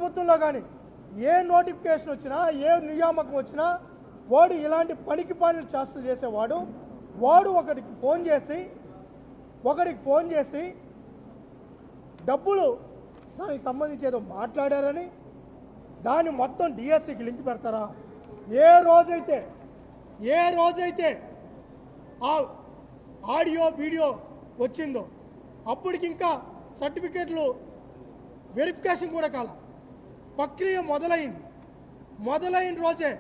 ప్రభుత్వంలో కానీ ఏ నోటిఫికేషన్ వచ్చినా ఏ నియామకం వచ్చినా వాడు ఇలాంటి పనికి పనులు చేష్టలు చేసేవాడు వాడు ఒకడికి ఫోన్ చేసి డబ్బులు దానికి సంబంధించి ఏదో మాట్లాడారని దాన్ని మొత్తం డిఎస్సికి లింక్ పెడతారా? ఏ రోజైతే ఆ ఆడియో వీడియో వచ్చిందో అప్పటికి ఇంకా సర్టిఫికేట్లు వెరిఫికేషన్ కూడా కాల, ప్రక్రియ మొదలైన రోజే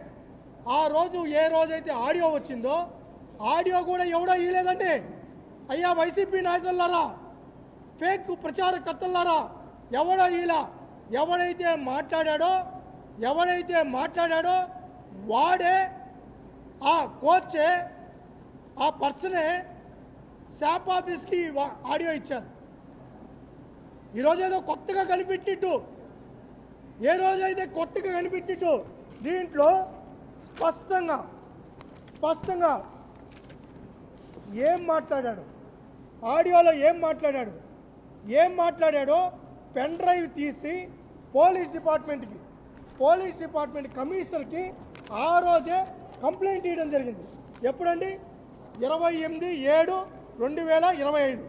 ఆ రోజు ఏ రోజైతే ఆడియో వచ్చిందో ఆడియో కూడా ఎవడో ఇవ్వలేదండి. అయ్యా వైసీపీ నాయకులారా, ఫేక్ ప్రచారకర్తలారా, ఎవడో ఇలా ఎవడైతే మాట్లాడాడో వాడే ఆ కోచే ఆ పర్సనే శాప్ ఆఫీస్కి ఆడియో ఇచ్చారు. ఈరోజు ఏదో కొత్తగా కనిపెట్టినట్టు ఏ రోజైతే కొత్తగా కనిపెట్టినట్టు దీంట్లో స్పష్టంగా ఏం మాట్లాడాడు, ఆడియోలో ఏం మాట్లాడాడో పెన్ డ్రైవ్ తీసి పోలీస్ డిపార్ట్మెంట్ కమిషనర్కి ఆ రోజే కంప్లైంట్ ఇవ్వడం జరిగింది. ఎప్పుడండి? 28/7/2025.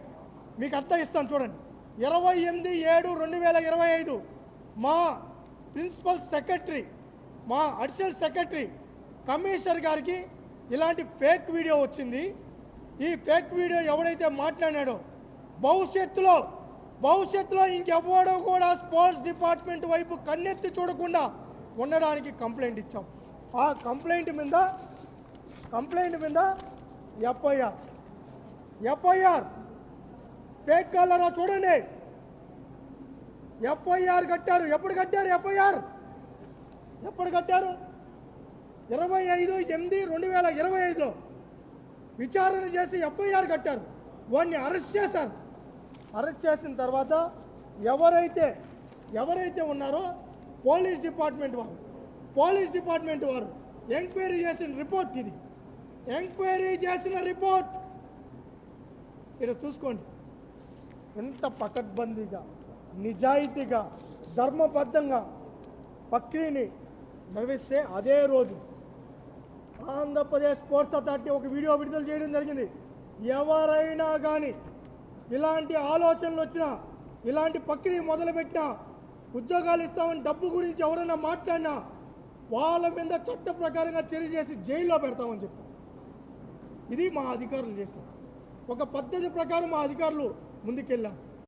మీకు అంతా ఇస్తాను చూడండి. 28/7/2025 మా ప్రిన్సిపల్ సెక్రటరీ, మా అడిషనల్ సెక్రటరీ కమిషనర్ గారికి ఇలాంటి ఫేక్ వీడియో వచ్చింది. ఈ ఫేక్ వీడియో ఎవడైతే మాట్లాడాడో భవిష్యత్తులో ఇంకెవడో కూడా స్పోర్ట్స్ డిపార్ట్మెంట్ వైపు కన్నెత్తి చూడకుండా ఉండడానికి కంప్లైంట్ ఇచ్చాం. ఆ కంప్లైంట్ మీద ఎఫ్ఐఆర్ ఫేక్ కాలరా చూడండి. ఎఫ్ఐఆర్ కట్టారు. ఎప్పుడు కట్టారు ఎఫ్ఐఆర్? 25/8/2025లో విచారణ చేసి ఎఫ్ఐఆర్ కట్టారు. వాడిని అరెస్ట్ చేశారు. అరెస్ట్ చేసిన తర్వాత ఎవరైతే ఉన్నారో పోలీస్ డిపార్ట్మెంట్ వారు ఎంక్వైరీ చేసిన రిపోర్ట్ ఇది. ఇక్కడ చూసుకోండి. ఎంత పకడ్బందీగా, నిజాయితీగా, ధర్మబద్ధంగా ప్రక్రియని నిర్వహిస్తే అదే రోజు ఆంధ్రప్రదేశ్ స్పోర్ట్స్ అథారిటీ ఒక వీడియో విడుదల చేయడం జరిగింది. ఎవరైనా కానీ ఇలాంటి ఆలోచనలు వచ్చినా, ఇలాంటి ప్రక్రియ మొదలుపెట్టినా, ఉద్యోగాలు ఇస్తామని డబ్బు గురించి ఎవరైనా మాట్లాడినా వాళ్ళ మీద చట్ట ప్రకారంగా చర్య చేసి జైల్లో పెడతామని చెప్పారు. ఇది మా అధికారులు చేశారు. ఒక పద్ధతి ప్రకారం మా అధికారులు ముందుకెళ్ళారు.